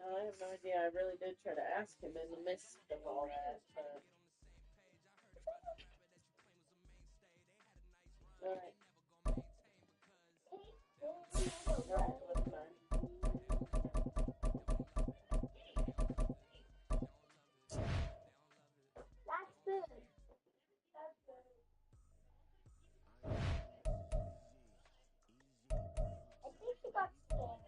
I have no idea. I really did try to ask him in the midst of all that, but... Alright. Alright, what's mine? That's good. That's good. I think she got scared.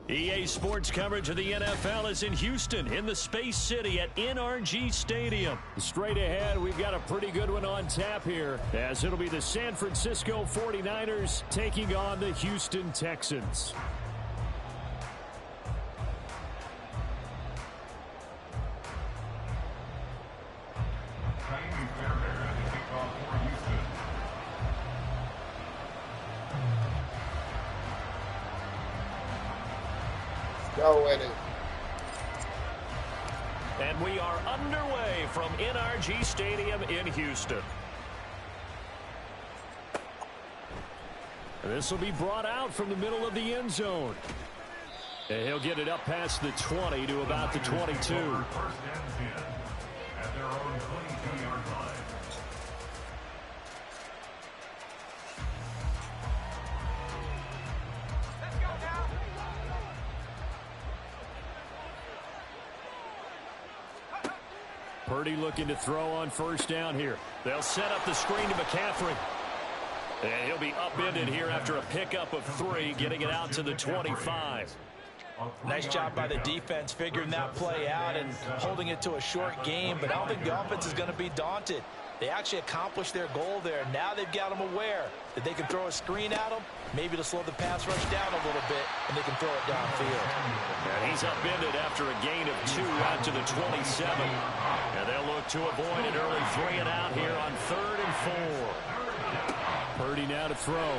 EA Sports coverage of the NFL is in Houston, in the Space City at NRG Stadium. Straight ahead, we've got a pretty good one on tap here, as it'll be the San Francisco 49ers taking on the Houston Texans. Go with it. And we are underway from NRG Stadium in Houston. This will be brought out from the middle of the end zone. And he'll get it up past the 20 to about the 22. First and 10 at their own 22-yard line. Purdy looking to throw on first down here. They'll set up the screen to McCaffrey. And he'll be upended here after a pickup of 3, getting it out to the 25. Nice job by the defense figuring that play out and holding it to a short game, but I don't think the offense is going to be daunted. They actually accomplished their goal there. Now they've got them aware that they can throw a screen at them, maybe to slow the pass rush down a little bit, and they can throw it downfield. And he's upended after a gain of 2 out to the 27. And they'll look to avoid an early 3 and out here on 3rd and 4. Purdy now to throw.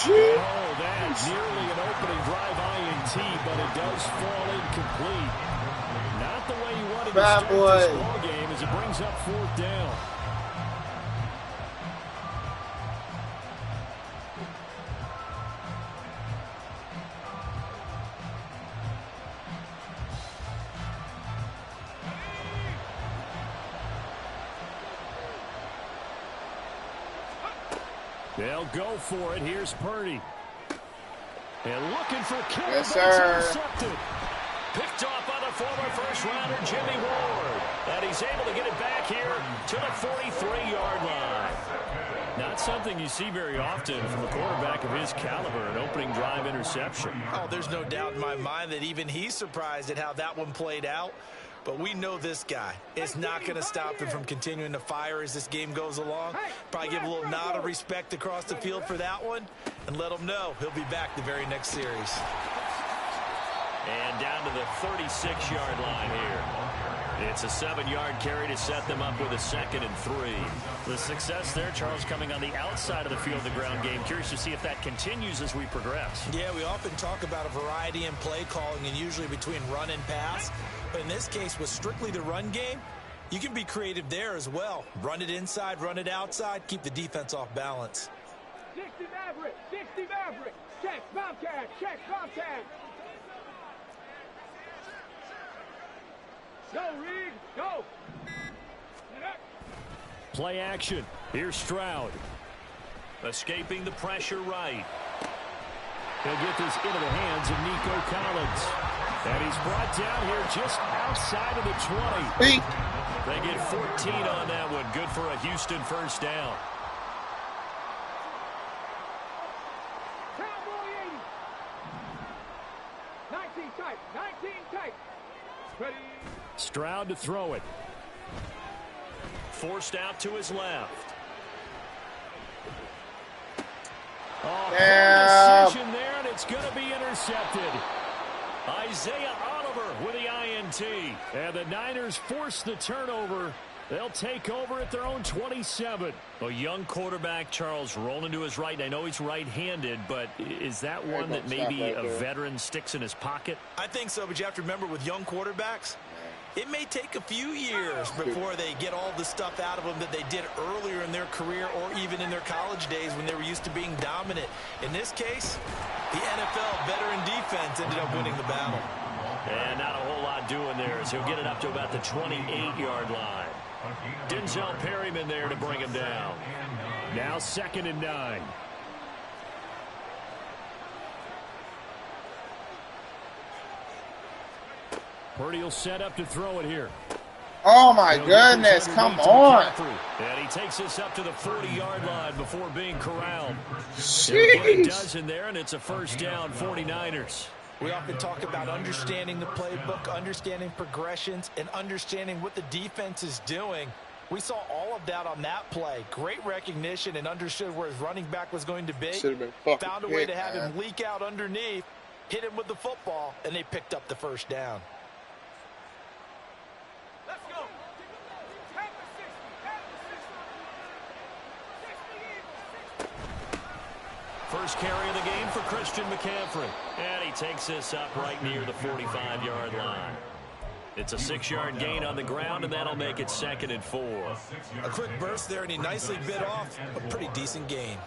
Oh, that's nearly an opening drive INT, but it does fall incomplete. Not the way you wanted to start this ball game as it brings up 4th down. They'll go for it. Here's Purdy. And looking for Kill. Yes, sir. Intercepted. Picked off by the former first-rounder Jimmy Ward. And he's able to get it back here to the 43-yard line. Not something you see very often from a quarterback of his caliber, an opening drive interception. Oh, there's no doubt in my mind that even he's surprised at how that one played out. But we know this guy is not going to stop him from continuing to fire as this game goes along. Probably give a little nod of respect across the field for that one and let him know he'll be back the very next series. And down to the 36-yard line here. It's a 7-yard carry to set them up with a 2nd and 3. The success there, Charles, coming on the outside of the field, the ground game. Curious to see if that continues as we progress. Yeah, we often talk about a variety in play calling and usually between run and pass. But in this case, with strictly the run game, you can be creative there as well. Run it inside, run it outside, keep the defense off balance. 60 Maverick, 60 Maverick. Check, Bobcat, check, Bobcat. Go, Reed, go. Play action. Here's Stroud. Escaping the pressure right. He'll get this into the hands of Nico Collins. And he's brought down here just outside of the 20. They get 14 on that one. Good for a Houston first down. Cowboy 80. 19 tight, 19 tight. Ready. Stroud to throw it. Forced out to his left. Oh, decision there, and it's going to be intercepted. Isaiah Oliver with the INT. And the Niners force the turnover They'll take over at their own 27. A young quarterback, Charles, rolling to his right. I know he's right-handed, but is that one that maybe a veteran sticks in his pocket? I think so, but you have to remember with young quarterbacks, it may take a few years before they get all the stuff out of them that they did earlier in their career or even in their college days when they were used to being dominant. In this case, the NFL veteran defense ended up winning the battle. And not a whole lot doing there as he'll get it up to about the 28-yard line. Denzel Perryman there to bring him down. Now 2nd and 9. Purdy will set up to throw it here. Oh my goodness, come on. And he takes this up to the 40-yard line before being corralled. Jeez. Does in there, and it's a first down, 49ers. We often talk about understanding the playbook, understanding progressions, and understanding what the defense is doing. We saw all of that on that play. Great recognition and understood where his running back was going to be. Found a way to have him leak out underneath, hit him with the football, and they picked up the first down. Let's go. First carry of the game for Christian McCaffrey. And he takes this up right near the 45-yard line. It's a 6-yard gain on the ground, and that'll make it 2nd and 4. A quick burst there, and he nicely bit off a pretty decent gain.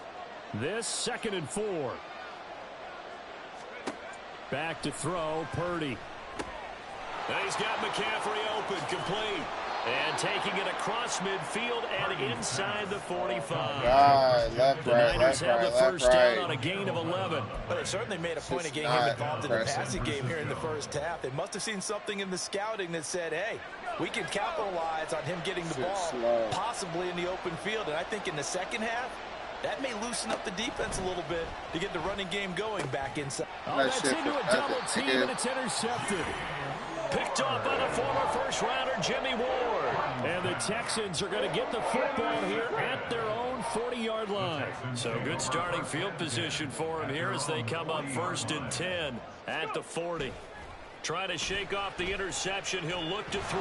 This 2nd and 4. Back to throw, Purdy. And he's got McCaffrey open, complete. And taking it across midfield and inside the 45. Left, the right, Niners have the first down on a gain of 11. But it certainly made a point of getting him involved in the passing game here in the first half. They must have seen something in the scouting that said, hey, we can capitalize on him getting the ball possibly in the open field. And I think in the second half, that may loosen up the defense a little bit to get the running game going back inside. Oh, that's into a double team, and it's intercepted. Picked off by the former first-rounder Jimmy Ward. And the Texans are going to get the football here at their own 40-yard line. So good starting field position for him here as they come up 1st and 10 at the 40. Trying to shake off the interception. He'll look to throw.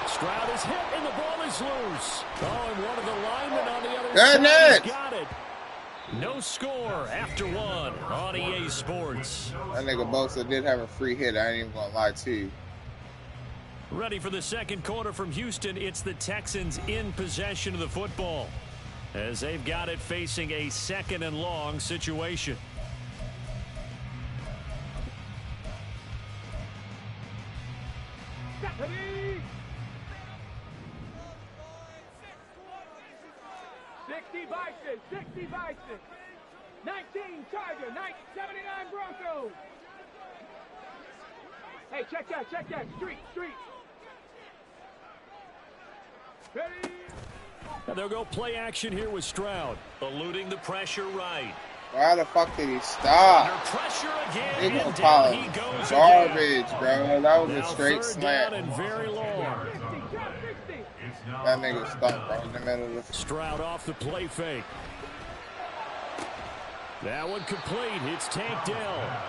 Stroud is hit, and the ball is loose. Oh, and one of the linemen on the other side has got it. No score after 1 on EA Sports. That nigga Bosa did have a free hit. I ain't even going to lie to you. Ready for the second quarter from Houston. It's the Texans in possession of the football as they've got it facing a 2nd and long situation. Deputy! 60 Bison, 60 Bison. 19 Charger, 79 Broncos. Hey, check that. Street. Ready? And they'll go play action here with Stroud. Eluding the pressure right. Why the fuck did he stop? Under pressure again. They gonna And call down it he goes garbage, again. bro. That was Now a straight 3rd slant. down and very long. 60. That nigga stuck right in the middle of the... Stroud off the play fake. That one complete. It's tanked down.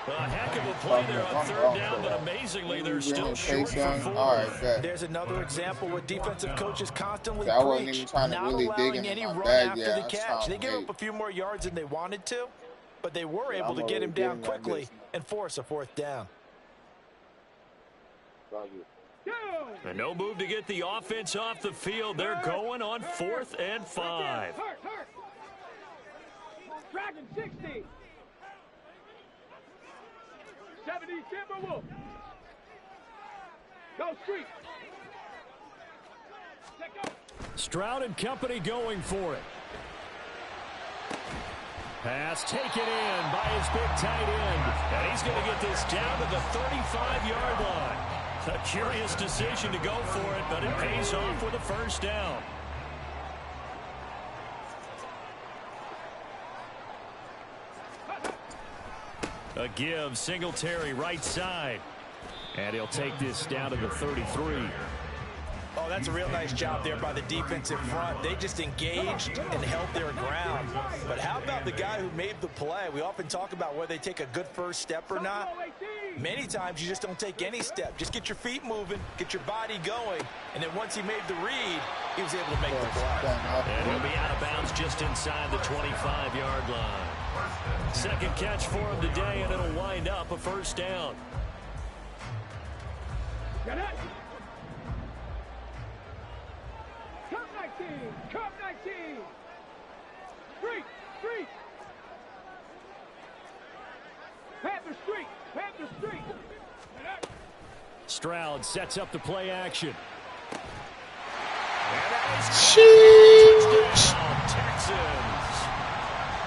A heck of a play there on 3rd down, but amazingly they're still short for 4. There's another example where defensive coaches constantly preach not allowing any run after the catch. They gave up a few more yards than they wanted to, but they were able to get him down quickly and force a 4th down. And no move to get the offense off the field. They're going on 4th and 5. Hurt. Dragon 60. 70 Timberwolf. Go Street. Stroud and company going for it. Pass taken in by his big tight end. And he's going to get this down to the 35-yard line. A curious decision to go for it, but it pays off with a first down. A give, Singletary right side. And he'll take this down to the 33. Oh, that's a real nice job there by the defensive front. They just engaged and held their ground. But how about the guy who made the play? We often talk about whether they take a good first step or not. Many times you just don't take any step. Just get your feet moving, get your body going, and then once he made the read, he was able to make the play. And he'll be out of bounds just inside the 25-yard line. Second catch for him today, and it'll wind up a first down. Get it. Cup 19. Cup 19. Street. Street. Panther Street. Panther Street. Stroud sets up the play action. Touchdown, Texans.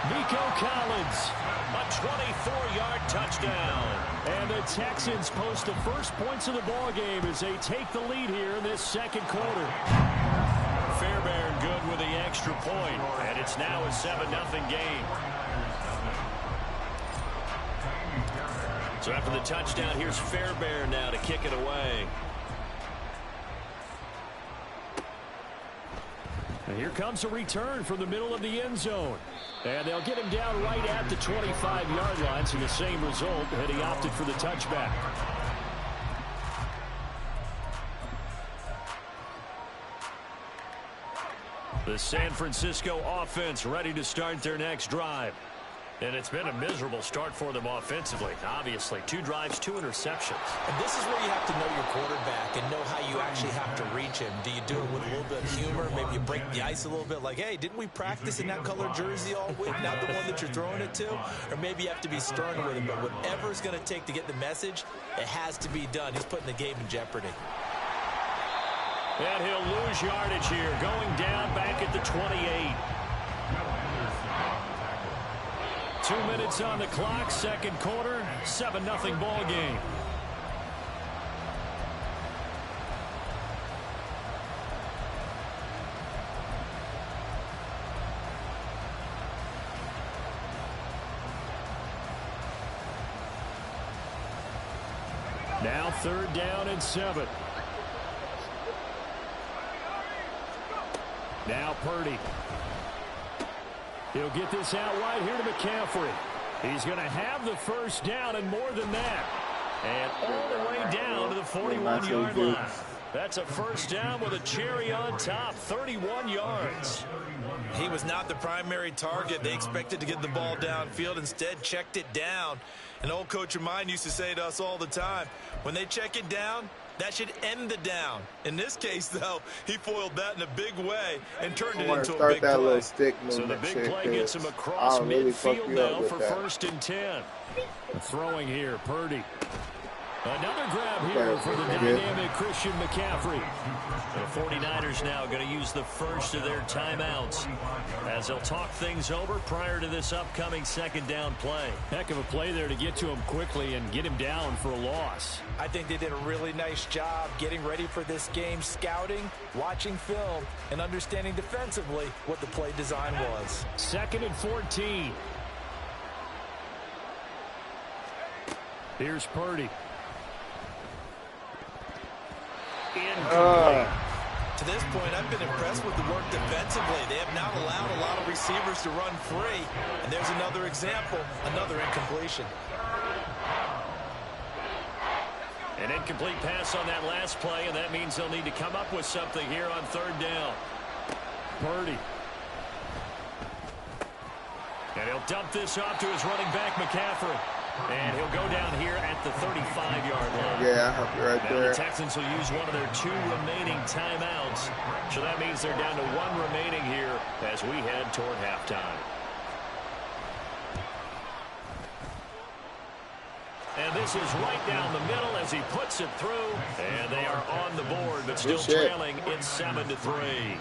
Nico Collins, a 24-yard touchdown. And the Texans post the first points of the ballgame as they take the lead here in this second quarter. Fairbairn good with the extra point, and it's now a 7-0 game. So after the touchdown, here's Fairbairn now to kick it away. And here comes a return from the middle of the end zone. And they'll get him down right at the 25-yard line, so the same result, and he opted for the touchback. The San Francisco offense ready to start their next drive. And it's been a miserable start for them offensively. Obviously, 2 drives, 2 interceptions. And this is where you have to know your quarterback and know how you actually have to reach him. Do you do it with a little bit of humor? Maybe you break the ice a little bit like, hey, didn't we practice in that color jersey all week? Not the one that you're throwing it to? Or maybe you have to be stern with him. But whatever it's going to take to get the message, it has to be done. He's putting the game in jeopardy. And he'll lose yardage here, going down back at the 28. 2 minutes on the clock, second quarter, 7-0 ball game. Now 3rd down and 7. Now Purdy. He'll get this out wide here to McCaffrey. He's going to have the first down and more than that. And all the way down to the 41-yard line. That's a first down with a cherry on top, 31 yards. He was not the primary target. They expected to get the ball downfield. Instead, checked it down. An old coach of mine used to say to us all the time, when they check it down, that should end the down. In this case, though, he foiled that in a big way and turned it into a big play. Little stick so the big play gets him across midfield now for 1st and 10. Throwing here, Purdy. Another grab here for the dynamic Christian McCaffrey. The 49ers now going to use the first of their timeouts as they'll talk things over prior to this upcoming 2nd down play. Heck of a play there to get to him quickly and get him down for a loss. I think they did a really nice job getting ready for this game, scouting, watching film, and understanding defensively what the play design was. 2nd and 14. Here's Purdy. To this point, I've been impressed with the work defensively. They have not allowed a lot of receivers to run free. And there's another example, another incompletion. An incomplete pass on that last play, and that means they'll need to come up with something here on 3rd down. Purdy. And he'll dump this off to his running back, McCaffrey. And he'll go down here at the 35-yard line. Yeah, I'll be right there. The Texans will use one of their 2 remaining timeouts. So that means they're down to 1 remaining here as we head toward halftime. And this is right down the middle as he puts it through. And they are on the board, but still trailing. It's 7-3.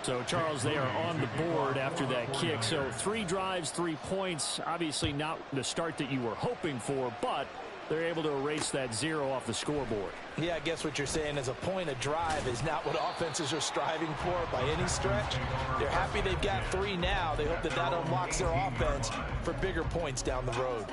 So, Charles, they are on the board after that kick. So 3 drives, 3 points. Obviously not the start that you were hoping for, but they're able to erase that 0 off the scoreboard. Yeah, I guess what you're saying is a point of drive is not what offenses are striving for by any stretch. They're happy they've got 3 now. They hope that that unlocks their offense for bigger points down the road.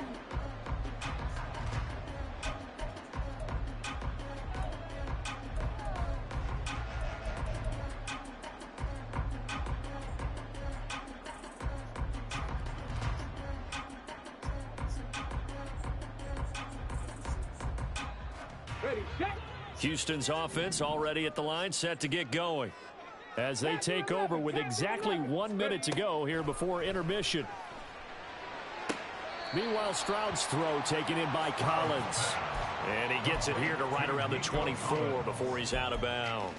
ready, set. Houston's offense already at the line, set to get going as they take over with exactly 1 minute to go here before intermission. Meanwhile, Stroud's throw taken in by Collins. And he gets it here to right around the 24 before he's out of bounds.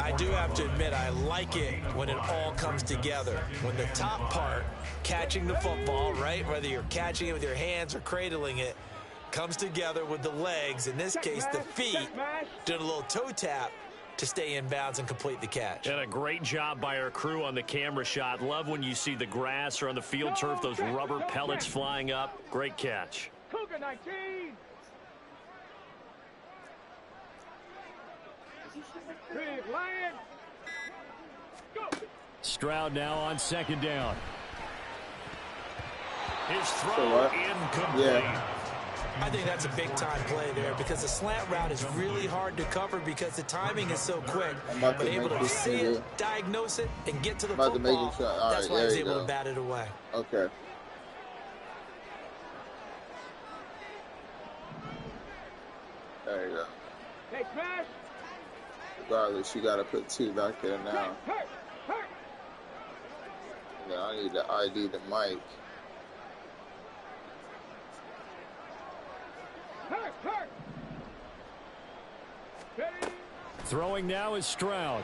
I do have to admit, I like it when it all comes together. When the top part, catching the football, right, whether you're catching it with your hands or cradling it, comes together with the legs, in this case the feet, doing a little toe tap to stay in bounds and complete the catch. And a great job by our crew on the camera shot. Love when you see the grass or on the field turf, those rubber pellets flying up. Great catch. Cougar 19. Big Lion. Go. Stroud now on second down. His throw incomplete. Yeah. I think that's a big-time play there because the slant route is really hard to cover because the timing is so quick. But able to see it, diagnose it, and get to the football, that's why he's able to bat it away. Okay. There you go. Hey, smash. Regardless, you got to put 2 back there now. Hurt. Yeah, I need to ID the mic. Hurt. Ready. Throwing now is Stroud.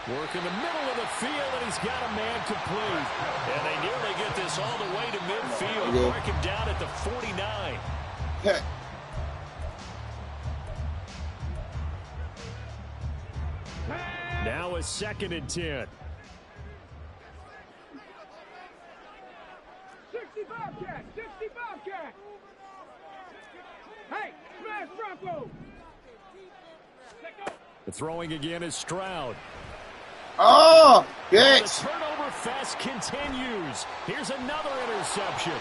Work in the middle of the field, and he's got a man complete. And they nearly get this all the way to midfield. Mark him down at the 49. Hey. Now a 2nd and 10. 65 cat. Hey, smash Bronco. Let go. The throwing again is Stroud. Oh, The bitch. turnover fest continues. Here's another interception.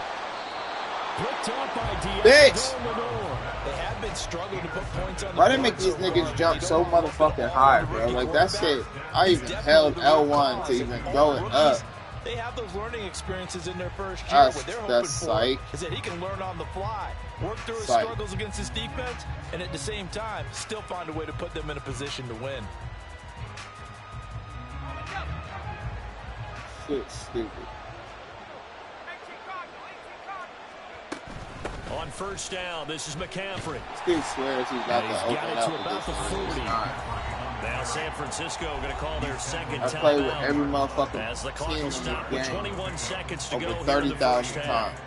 Picked up by Bitch. Lenore. They have been struggling to put points on the Why they make board these so niggas far. jump You so don't want to motherfucking high, bro? Like, that shit, I even held L1 to even go it up. They have those learning experiences in their first year. That's- What they're hoping that's for psych. is that he can learn on the fly, work through his Psych. struggles against his defense, and at the same time, still find a way to put them in a position to win. Shit, stupid. On first down, this is McCaffrey. This dude swears he's got And to he's open got it up to with about this the one. 40. Now San Francisco going to call their second I play with timeout. every motherfucking As the clock team will in stop the with game 21 seconds to over go here in the first 30,000 half. times.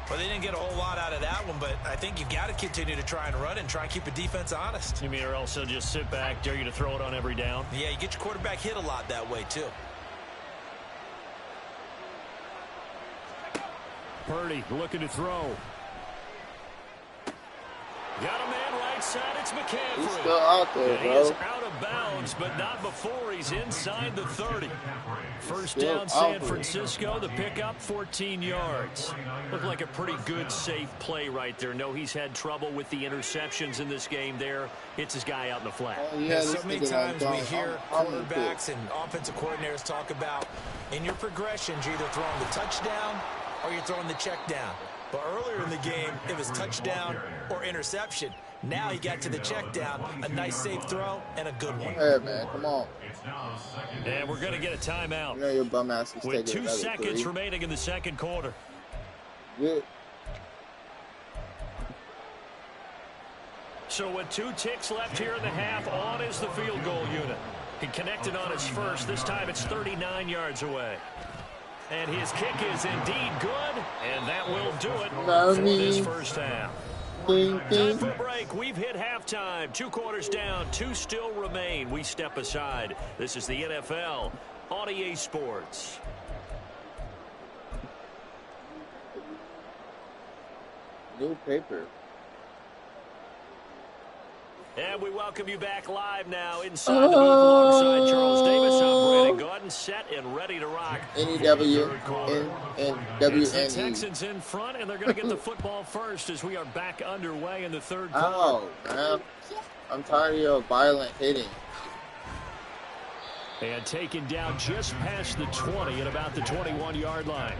Well, they didn't get a whole lot out of that one, but I think you've got to continue to try and run and try and keep a defense honest. You mean or also just sit back, dare you to throw it on every down? Yeah, you get your quarterback hit a lot that way, too. Purdy looking to throw. Got a man right side, it's McCaffrey. He's still out there, And he is bro. out of bounds, but not before he's inside the 30. First Still down, out San there. Francisco. The pickup, 14 yards. Looked like a pretty good, safe play right there. No, he's had trouble with the interceptions in this game there. Hits his guy out in the flat. Oh, yeah, So this many nigga times done we done hear how many quarterbacks and offensive coordinators talk about in your progressions, you're either throwing the touchdown or you're throwing the check down. But earlier in the game, it was touchdown or interception. Now he got to the check down, a nice safe throw, and a good one. Hey, man, come on. And we're going to get a timeout. You know your bum ass is With taking 2 another seconds 3. remaining in the second quarter. Good. So with 2 ticks left here in the half, on is the field goal unit. He connected on his first. This time it's 39 yards away. And his kick is indeed good, and that will do it for this first half. Ding, Time ding. for a break. We've hit halftime. 2 quarters down. 2 still remain. We step aside. This is the NFL on EA Sports. New paper. And we welcome you back live now inside the booth alongside Charles Davis. I'm Brandon Gordon, set and ready to rock. NEW and It's the WNE. Texans in front, and they're going to get the football first as we are back underway in the third quarter. Oh, man. I'm tired of your violent hitting. And taken down just past the 20 at about the 21-yard line.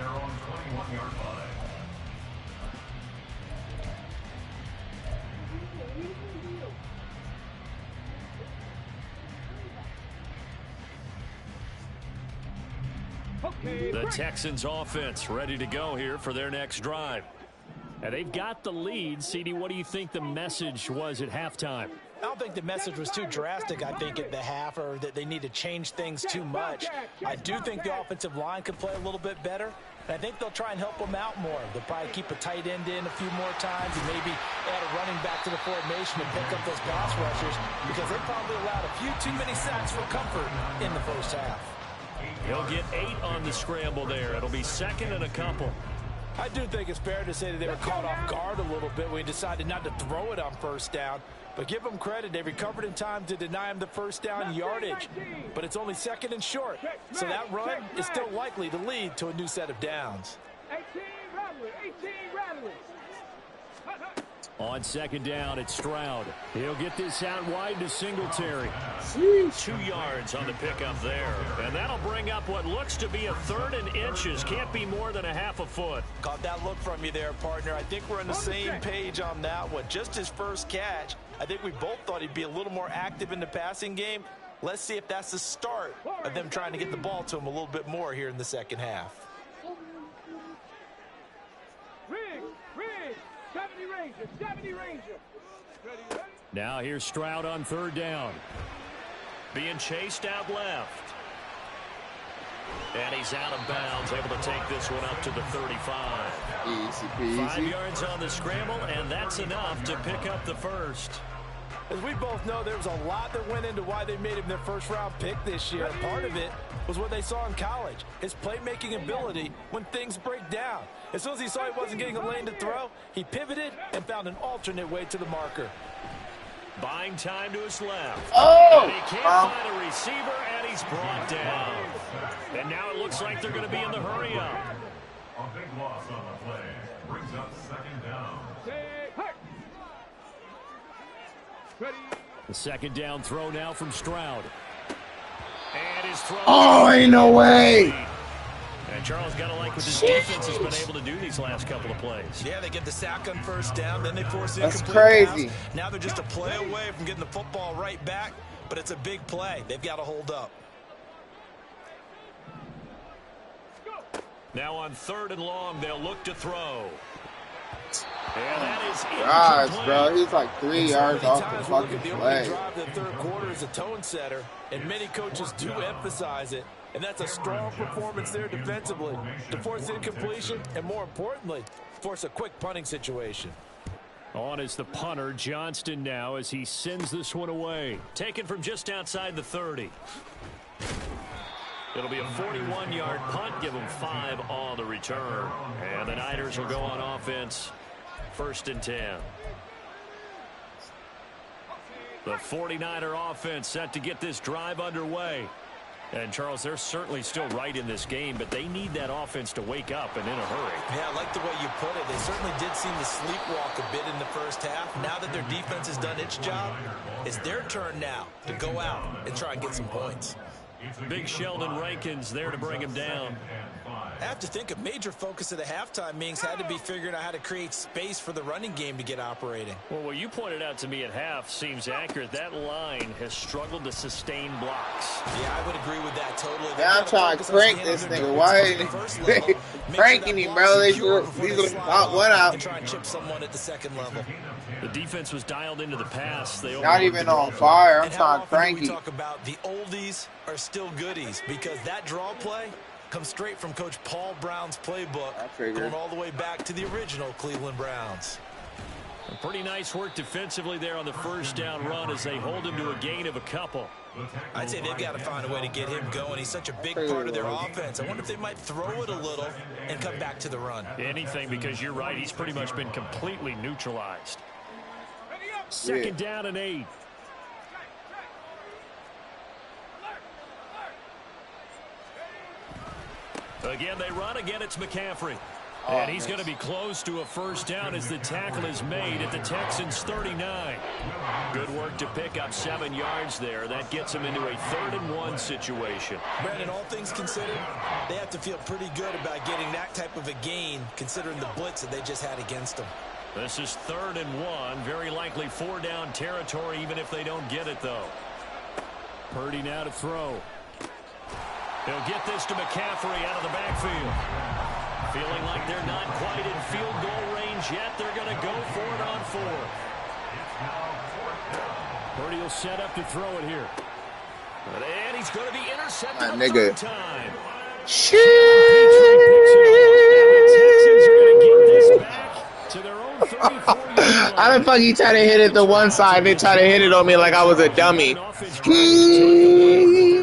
The Texans offense ready to go here for their next drive. And they've got the lead. CD, what do you think the message was at halftime? I don't think the message was too drastic, I think, at the half, or that they need to change things too much. I do think the offensive line could play a little bit better, and I think they'll try and help them out more. They'll probably keep a tight end in a few more times and maybe add a running back to the formation and pick up those pass rushers, because they probably allowed a few too many sacks for comfort in the first half. He'll get 8 on the scramble there. It'll be second and a couple. I do think it's fair to say that they were caught off guard a little bit when he decided not to throw it on first down. But give them credit. They recovered in time to deny him the first down yardage. But it's only second and short. So that run is still likely to lead to a new set of downs. 18 rattling. On second down, it's Stroud. He'll get this out wide to Singletary. 2 yards on the pickup there. And that'll bring up what looks to be a 3rd and inches. Can't be more than a half a foot. Caught that look from you there, partner. I think we're on the same page on that one. Just his first catch. I think we both thought he'd be a little more active in the passing game. Let's see if that's the start of them trying to get the ball to him a little bit more here in the second half. Rig. 70 Ranger. Ready. Now here's Stroud on 3rd down. Being chased out left. And he's out of bounds, able to take this one up to the 35. Easy peasy. 5 yards on the scramble, and that's enough to pick up the first. As we both know, there was a lot that went into why they made him their first-round pick this year. Part of it was what they saw in college, his playmaking ability when things break down. As soon as he saw he wasn't getting a lane to throw, he pivoted and found an alternate way to the marker. Buying time to his left. Oh! And he can't find a receiver, and he's brought down. And now it looks like they're going to be in the hurry-up. A big loss on the play brings up second down. Ready. The second down throw now from Stroud. And his throw. Oh, ain't no way. And Charles got to like what this defense has been able to do these last couple of plays. Yeah, they get the sack on first down, then they force it. That's crazy. Pass. Now they're just a play away from getting the football right back, but it's a big play. They've got to hold up. Now on 3rd and long, they'll look to throw. And that is Gosh, bro, he's like 3 yards off the fucking play. The drive of the third quarter is a tone setter, and many coaches do emphasize it. And that's a strong performance there defensively to force incompletion and, more importantly, force a quick punting situation. On is the punter, Johnston, now as he sends this one away. Taken from just outside the 30. It'll be a 41-yard punt, give them 5 on the return. And the Niners will go on offense, 1st and 10. The 49er offense set to get this drive underway. And, Charles, they're certainly still right in this game, but they need that offense to wake up and in a hurry. Yeah, I like the way you put it. They certainly did seem to sleepwalk a bit in the first half. Now that their defense has done its job, it's their turn now to go out and try and get some points. Big Sheldon Rankins there to bring him down. I have to think a major focus of the halftime meetings had to be figuring out how to create space for the running game to get operating. Well, what you pointed out to me at half seems accurate. That line has struggled to sustain blocks. Yeah, I would agree with that totally. Yeah, I'm trying to crank this nigga. Why ain't they cranking him, bro? These are the top one out. And try and chip someone at the second level. The defense was dialed into the pass. They not even on fire. I'm trying to crank him. We talk about the oldies are still goodies, because that draw play comes straight from Coach Paul Brown's playbook, going all the way back to the original Cleveland Browns. Pretty nice work defensively there on the first down run as they hold him to a gain of a couple. I'd say they've got to find a way to get him going. He's such a big part of their offense. I wonder if they might throw it a little and come back to the run. Anything, because you're right. He's pretty much been completely neutralized. Second down and 8. Again, they run. Again, it's McCaffrey. And he's going to be close to a first down as the tackle is made at the Texans' 39. Good work to pick up 7 yards there. That gets him into a 3rd and 1 situation. Brandon, all things considered, they have to feel pretty good about getting that type of a gain, considering the blitz that they just had against them. This is 3rd and 1. Very likely 4-down territory, even if they don't get it, though. Purdy now to throw. He'll get this to McCaffrey out of the backfield. Feeling like they're not quite in field goal range yet. They're going to go for it on 4th. Purdy will set up to throw it here. And he's going to be intercepted the third time. Shit. How the fuck you try to hit it the one side, they try to hit it on me like I was a dummy.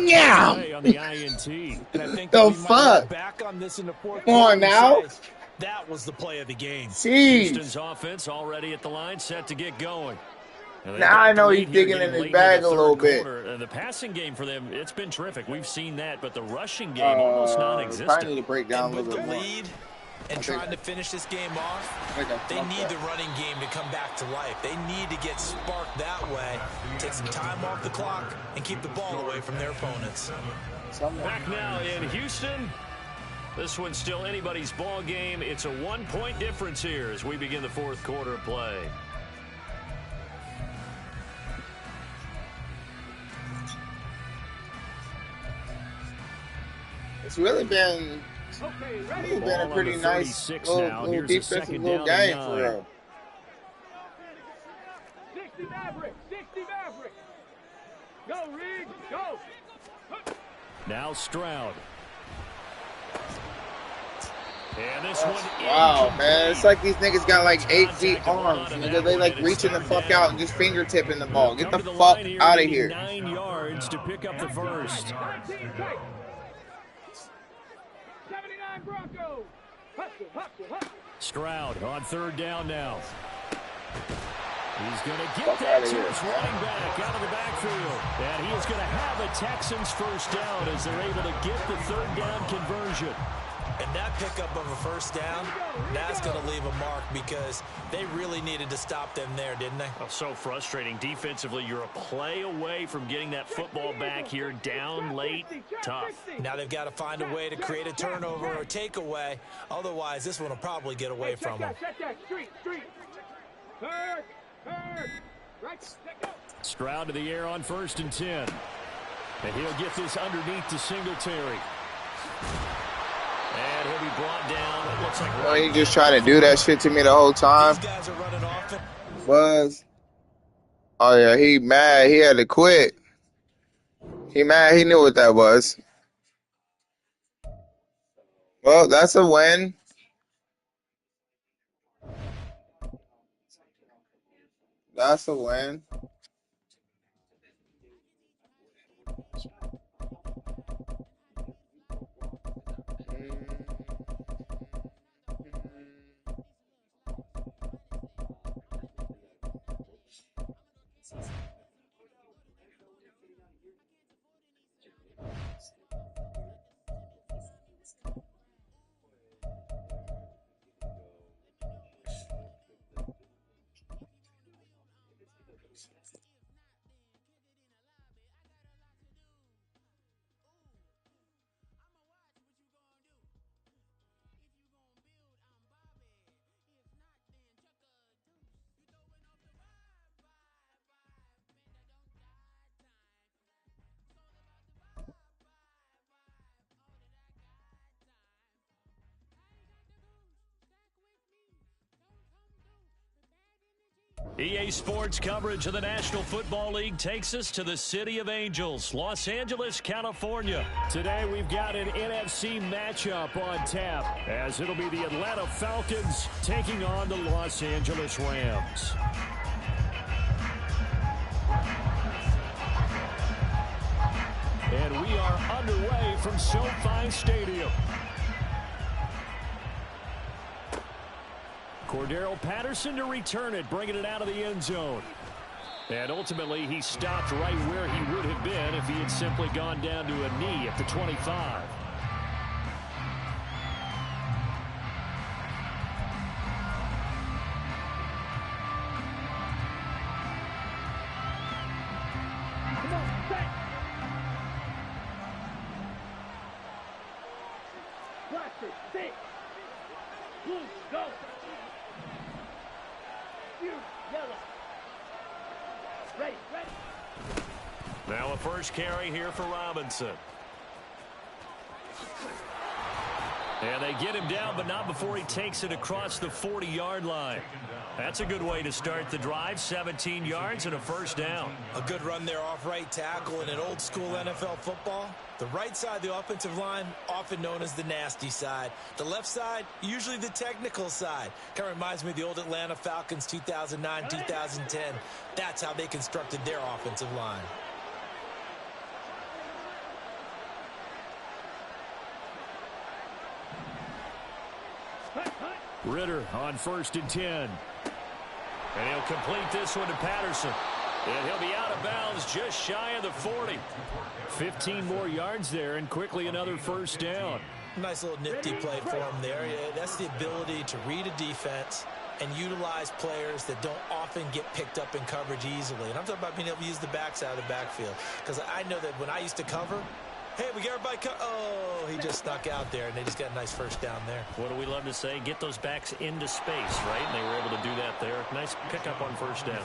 Yeah. The fuck? Come on now. That was the play of the game. Houston's offense already at the line, set to get going. Now I know he's digging in his bag a little bit. The passing game for them, it's been terrific. We've seen that, but the rushing game almost non-existent. Probably need to break down a little bit more. Lead and trying to finish this game off, they need the running game to come back to life. They need to get sparked that way, take some time off the clock, and keep the ball away from their opponents. Back now in Houston. This one's still anybody's ball game. It's a 1-point difference here as we begin the 4th quarter of play. It's really been a pretty nice little defensive little game for real. 60 Maverick, 60 Maverick. Go, Reed, go. Now Stroud. And this one wow, man. It's like these niggas got like 8 feet arms. Nigga. They like reaching the fuck out and just fingertipping the ball. Get the fuck out of here. 9 yards to pick up the first. 79 Broncos. Hustle, hustle, hustle. Stroud on 3rd down now. He's going to get that to his running back out of the backfield. And he is going to have a Texans first down as they're able to get the 3rd down conversion. And that pickup of a first down, that's going to leave a mark because they really needed to stop them there, didn't they? Oh, so frustrating. Defensively, you're a play away from getting that football back here down late. Tough. Now they've got to find a way to create a turnover or takeaway. Otherwise, this one will probably get away from them. Stroud to the air on 1st and 10. And he'll get this underneath to Singletary. And he'll be brought down. It looks like he just trying to do that shit to me the whole time. These guys are running off. Oh yeah, he mad. He had to quit. He mad. He knew what that was. Well, that's a win. That's a win. EA Sports coverage of the National Football League takes us to the City of Angels, Los Angeles, California. Today we've got an NFC matchup on tap, as it'll be the Atlanta Falcons taking on the Los Angeles Rams. And we are underway from SoFi Stadium. Cordero Patterson to return it, bringing it out of the end zone. And ultimately, he stopped right where he would have been if he had simply gone down to a knee at the 25. Now a first carry here for Robinson. And they get him down, but not before he takes it across the 40-yard line. That's a good way to start the drive. 17 yards and a first down. A good run there off right tackle in an old-school NFL football. The right side of the offensive line, often known as the nasty side. The left side, usually the technical side. Kind of reminds me of the old Atlanta Falcons 2009, 2010. That's how they constructed their offensive line. Ritter on 1st and 10. And he'll complete this one to Patterson. And he'll be out of bounds just shy of the 40. 15 more yards there, and quickly another first down. Nice little nifty play for him there. Yeah, that's the ability to read a defense and utilize players that don't often get picked up in coverage easily. And I'm talking about being able to use the backside of the backfield. Because I know that when I used to cover, hey, we got everybody oh, he just snuck out there, and they just got a nice first down there. What do we love to say? Get those backs into space, right? And they were able to do that there. Nice pickup on first down.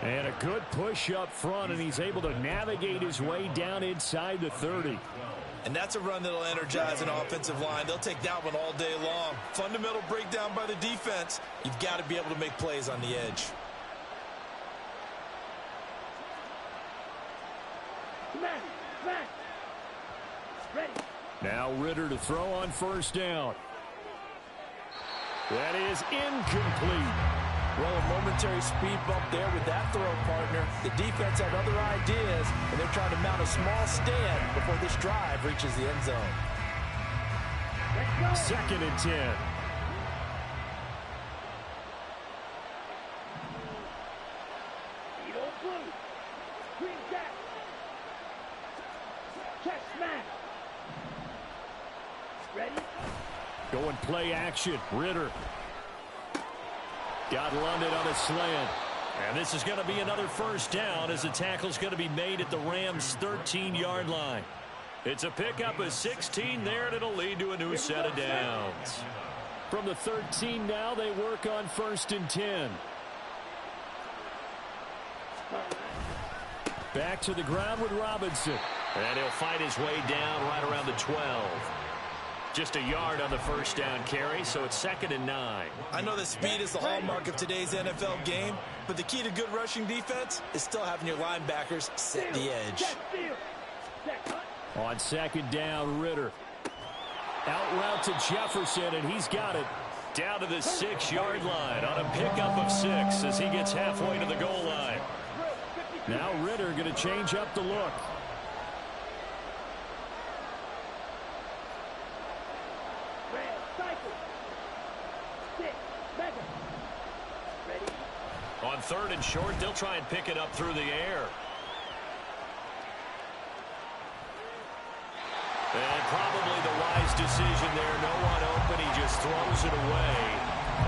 And a good push up front, and he's able to navigate his way down inside the 30. And that's a run that'll energize an offensive line. They'll take that one all day long. Fundamental breakdown by the defense. You've got to be able to make plays on the edge. Now Ritter to throw on first down. That is incomplete. Well, a momentary speed bump there with that throw, partner. The defense had other ideas, and they're trying to mount a small stand before this drive reaches the end zone. 2nd and 10. Going play action. Ritter. Got London on a slant. And this is going to be another first down as the tackle's going to be made at the Rams' 13-yard line. It's a pickup of 16 there, and it'll lead to a new set of downs. From the 13 now, they work on 1st and 10. Back to the ground with Robinson. And he'll fight his way down right around the 12. Just a yard on the first down carry, so it's 2nd and 9. I know that speed is the hallmark of today's NFL game, but the key to good rushing defense is still having your linebackers set the edge. On 2nd down, Ritter. Out route to Jefferson, and he's got it. Down to the 6-yard line on a pickup of 6 as he gets halfway to the goal line. Now Ritter going to change up the look. On 3rd and short, they'll try and pick it up through the air. And probably the wise decision there. No one open. He just throws it away.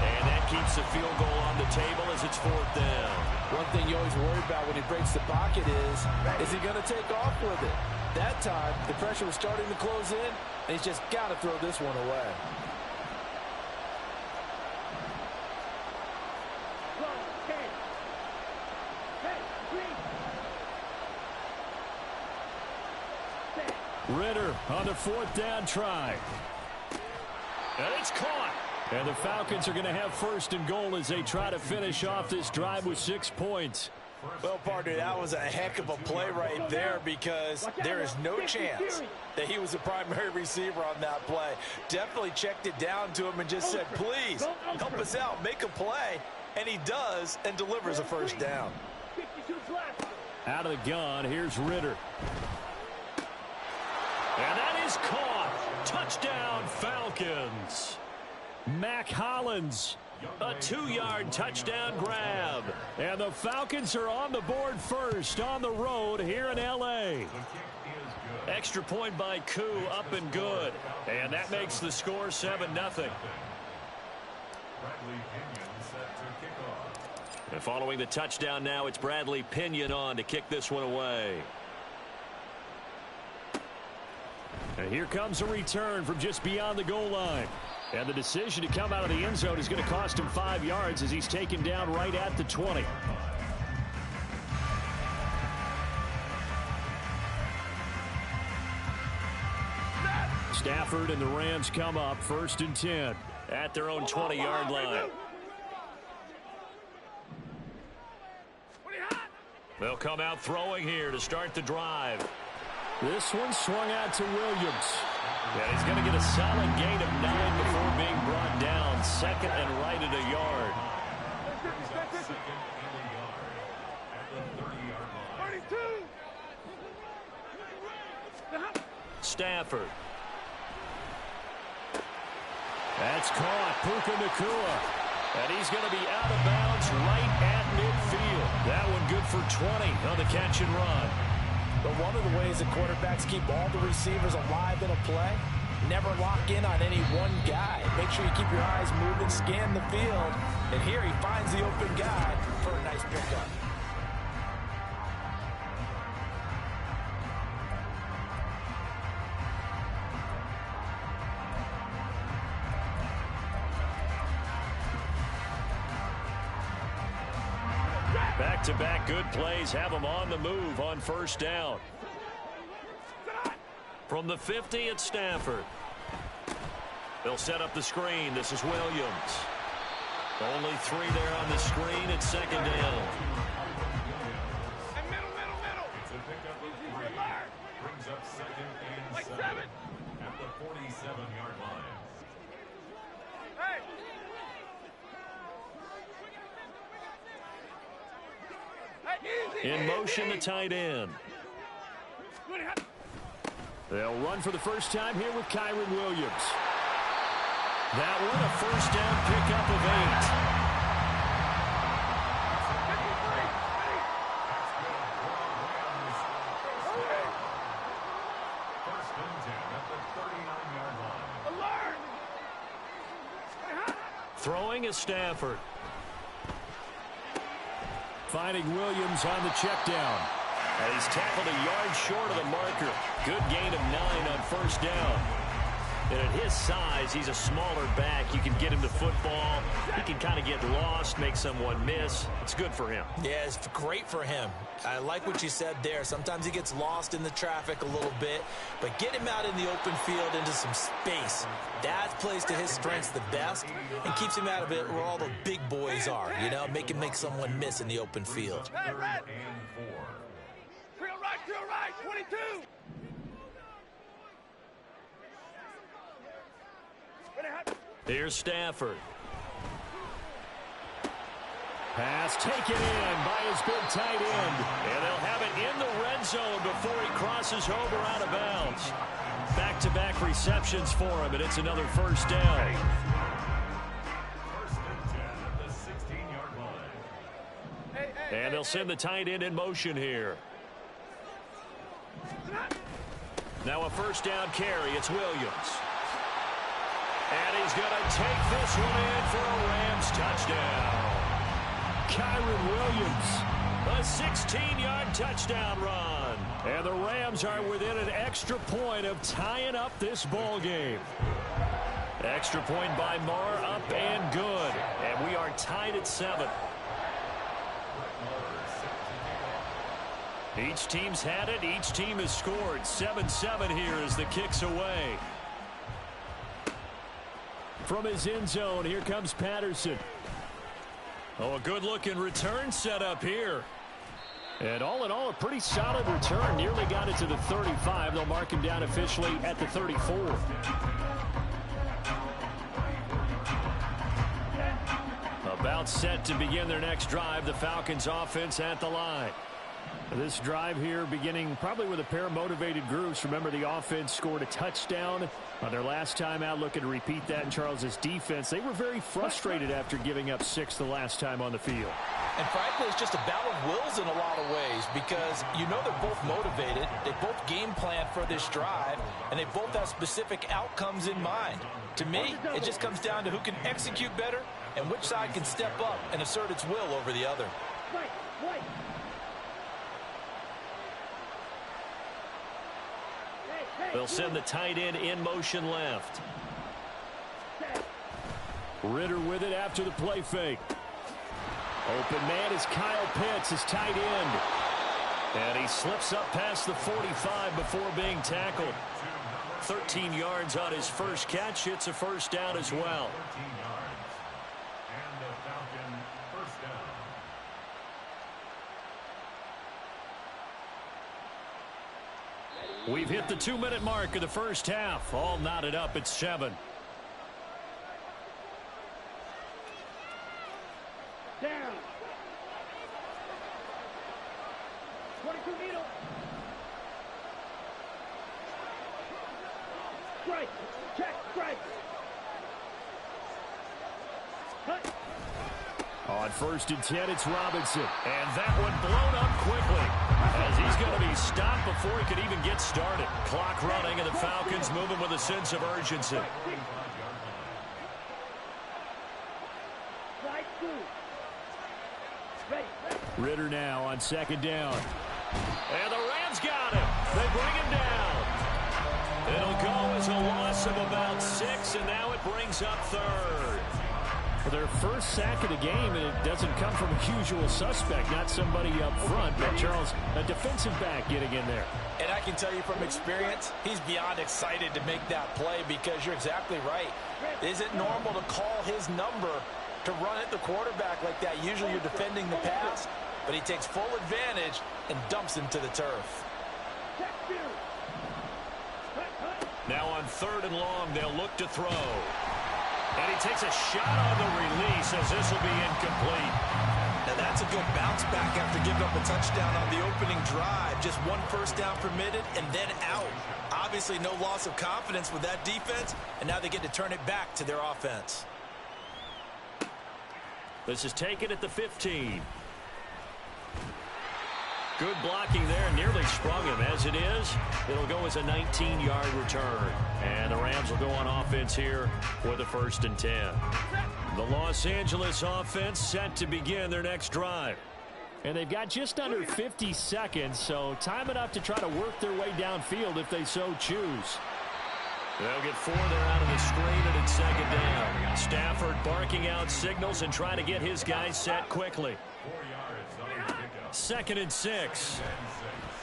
And that keeps the field goal on the table as it's 4th down. One thing you always worry about when he breaks the pocket is he going to take off with it? That time, the pressure was starting to close in, and he's just got to throw this one away. Ritter on the 4th down try. And it's caught. And the Falcons are going to have 1st and goal as they try to finish off this drive with 6 points. Well, partner, that was a heck of a play right there because there is no chance that he was a primary receiver on that play. Definitely checked it down to him and just said, please, help us out, make a play. And he does and delivers a first down. Out of the gun, here's Ritter. And that is caught. Touchdown, Falcons. Mac Hollins. A 2-yard touchdown grab. And the Falcons are on the board first on the road here in L.A. Extra point by Koo, up and good. And that makes the score 7-0. And following the touchdown now, it's Bradley Pinion on to kick this one away. And here comes a return from just beyond the goal line. And the decision to come out of the end zone is going to cost him 5 yards as he's taken down right at the 20. Stafford and the Rams come up 1st and 10 at their own 20-yard line. They'll come out throwing here to start the drive. This one swung out to Williams. Yeah, he's going to get a solid gain of 9 before being brought down. 2nd and right at a yard. Stafford. That's caught. Puka Nacua. And he's going to be out of bounds right at midfield. That one good for 20 on the catch and run. But one of the ways that quarterbacks keep all the receivers alive in a play, never lock in on any one guy. Make sure you keep your eyes moving, scan the field. And here he finds the open guy for a nice pickup. Back-to-back good plays have them on the move on 1st down. From the 50 at Stafford. They'll set up the screen. This is Williams. Only 3 there on the screen at 2nd down. Middle. It's a pickup of 3. Brings up 2nd and 7 at the 47-yard line. In motion, the tight end. They'll run for the first time here with Kyron Williams. That one, a 1st down pickup of 8. First and 10 at the 39-yard line. Throwing is Stafford. Finding Williams on the check down. And he's tackled a yard short of the marker. Good gain of 9 on 1st down. And at his size, he's a smaller back. You can get him to football. He can kind of get lost, make someone miss. It's good for him. Yeah, it's great for him. I like what you said there. Sometimes he gets lost in the traffic a little bit, but get him out in the open field into some space. That plays to his strengths the best and keeps him out of it where all the big boys are, you know, make him make someone miss in the open field. And 4. Drill right, 22. Here's Stafford. Pass taken in by his big tight end. And they'll have it in the red zone before he crosses over out of bounds. Back-to-back receptions for him, and it's another 1st down. First and 10 at the 16-yard line. And they'll send the tight end in motion here. Now a 1st down carry. It's Williams. And he's going to take this one in for a Rams touchdown. Kyron Williams. A 16-yard touchdown run. And the Rams are within an extra point of tying up this ball game. Extra point by Marr, up and good. And we are tied at 7. Each team's had it. Each team has scored. 7-7 here as the kick's away. From his end zone, here comes Patterson. Oh, a good-looking return set up here. And all in all, a pretty solid return. Nearly got it to the 35. They'll mark him down officially at the 34. About set to begin their next drive. The Falcons offense at the line. This drive here beginning probably with a pair of motivated groups. Remember, the offense scored a touchdown on their last time out. Looking to repeat that in Charles's defense. They were very frustrated after giving up 6 the last time on the field. And frankly, it's just a battle of wills in a lot of ways because you know they're both motivated. They both game plan for this drive, and they both have specific outcomes in mind. To me, it just comes down to who can execute better and which side can step up and assert its will over the other. They'll send the tight end in motion left. Ritter with it after the play fake. Open man is Kyle Pitts, his tight end. And he slips up past the 45 before being tackled. 13 yards on his first catch. It's a first down as well. 13 yards. And the Falcon first down. We've hit the 2-minute mark of the first half. All knotted up at 7. Down. 22 needle. Strike. Check. Strike. Cut. On 1st and 10, it's Robinson. And that one blown up quickly as he's going to be stopped before he could even get started. Clock running, and the Falcons moving with a sense of urgency. Strike 2. Ready. Ritter now on 2nd down. And the Rams got him. They bring him down. It'll go as a loss of about 6, and now it brings up 3rd. For their first sack of the game, and it doesn't come from a usual suspect, not somebody up front, but Charles, a defensive back getting in there. And I can tell you from experience, he's beyond excited to make that play because you're exactly right. Is it normal to call his number to run at the quarterback like that? Usually you're defending the pass, but he takes full advantage and dumps him to the turf. Now on 3rd and long, they'll look to throw. And he takes a shot on the release as this will be incomplete. Now that's a good bounce back after giving up a touchdown on the opening drive. Just 1 first down permitted and then out. Obviously no loss of confidence with that defense, and now they get to turn it back to their offense. This is taken at the 15. Good blocking there, nearly sprung him. As it is, it'll go as a 19-yard return. And the Rams will go on offense here with a 1st and 10. The Los Angeles offense set to begin their next drive. And they've got just under 50 seconds, so time enough to try to work their way downfield if they so choose. They'll get 4 there out of the screen, and it's 2nd down. Stafford barking out signals and trying to get his guys set quickly. 4 yards on the pickup. 2nd and 6.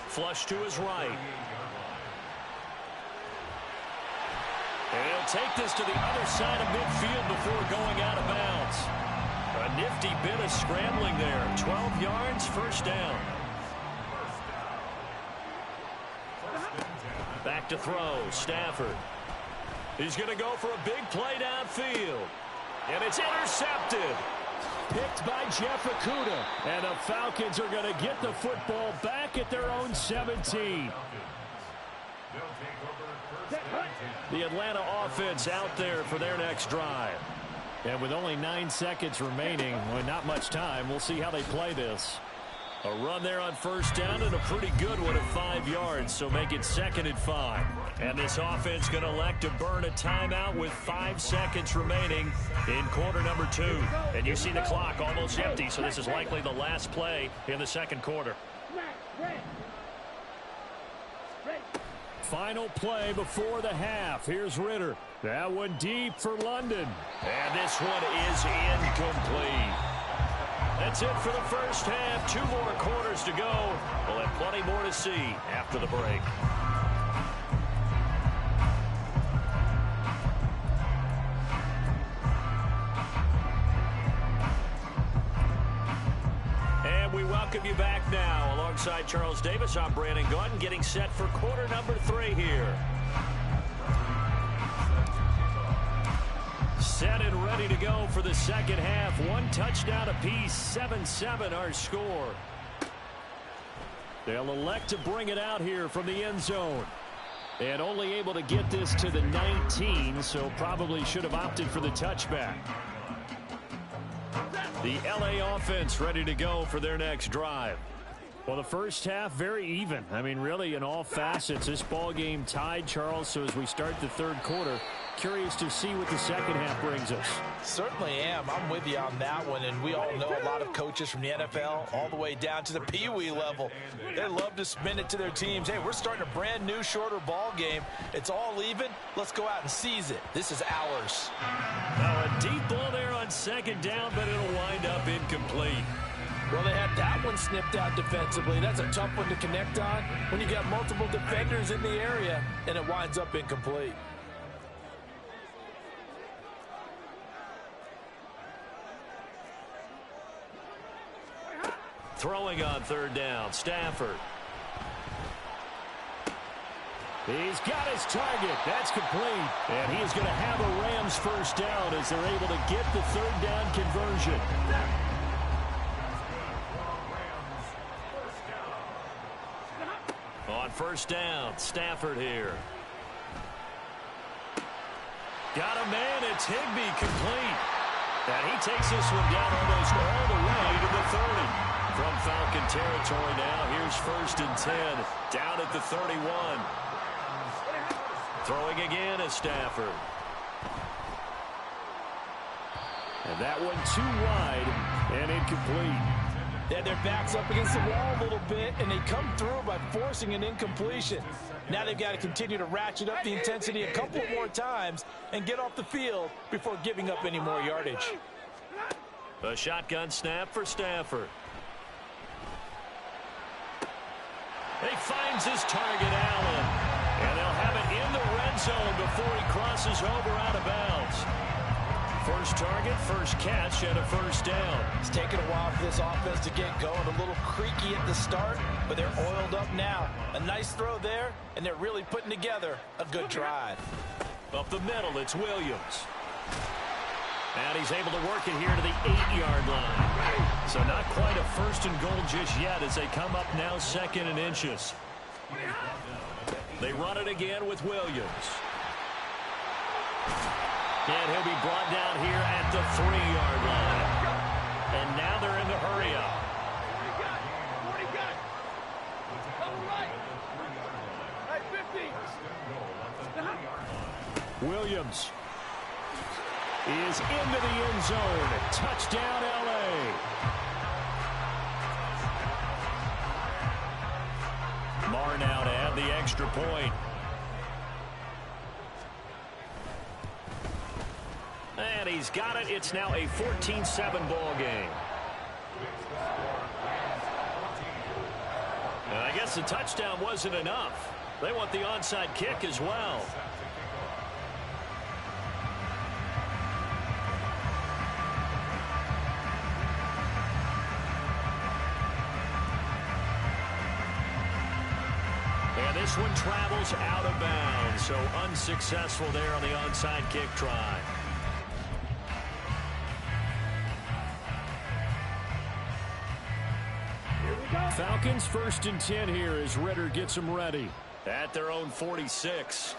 Flush to his right. And he'll take this to the other side of midfield before going out of bounds. A nifty bit of scrambling there. 12 yards, 1st down. Back to throw, Stafford. He's going to go for a big play downfield. And it's intercepted. Picked by Jeff Okudah. And the Falcons are going to get the football back at their own 17. The Atlanta offense out there for their next drive. And with only 9 seconds remaining, well, not much time, we'll see how they play this. A run there on 1st down and a pretty good one at 5 yards, so make it 2nd and 5. And this offense going to elect to burn a timeout with 5 seconds remaining in quarter number 2. And you see the clock almost empty, so this is likely the last play in the 2nd quarter. Final play before the half. Here's Ritter. That one deep for London. And this one is incomplete. That's it for the first half. 2 more quarters to go. We'll have plenty more to see after the break. And we welcome you back now. Alongside Charles Davis, I'm Brandon Gaudin, getting set for quarter number 3 here. Set and ready to go for the 2nd half. 1 touchdown apiece, 7-7 our score. They'll elect to bring it out here from the end zone. And only able to get this to the 19, so probably should have opted for the touchback. The LA offense ready to go for their next drive. Well, the first half, very even. I mean, really, in all facets, this ball game tied, Charles. So as we start the 3rd quarter, curious to see what the 2nd half brings us. Certainly am. I'm with you on that one. And we all know a lot of coaches from the NFL all the way down to the Pee-wee level. They love to spin it to their teams. Hey, we're starting a brand new, shorter ball game. It's all even. Let's go out and seize it. This is ours. Now, a deep ball there on 2nd down, but it'll wind up incomplete. Well, they had that one snipped out defensively. That's a tough one to connect on when you got multiple defenders in the area, and it winds up incomplete. Throwing on third down, Stafford. He's got his target. That's complete. And he is going to have a Rams first down as they're able to get the third down conversion. On first down, Stafford here. Got a man. It's Higbee, complete. And he takes this one down almost all the way to the 30. From Falcon territory now, here's 1st and 10. Down at the 31. Throwing again is Stafford. And that one too wide and incomplete. They had their backs up against the wall a little bit, and they come through by forcing an incompletion. Now they've got to continue to ratchet up the intensity a couple more times and get off the field before giving up any more yardage. A shotgun snap for Stafford. He finds his target, Allen. And they'll have it in the red zone before he crosses over out of bounds. First target, first catch, and a first down. It's taken a while for this offense to get going. A little creaky at the start, but they're oiled up now. A nice throw there, and they're really putting together a good drive. Up the middle, it's Williams. And he's able to work it here to the 8-yard line. So not quite a 1st and goal just yet as they come up now 2nd and inches. They run it again with Williams. And he'll be brought down here at the 3-yard line. And now they're in the hurry up. Williams is into the end zone. Touchdown, L.A. Marr now to add the extra point. And he's got it. It's now a 14-7 ball game. And I guess the touchdown wasn't enough. They want the onside kick as well. And this one travels out of bounds, so unsuccessful there on the onside kick try. Falcons 1st and 10 here as Ritter gets them ready. At their own 46.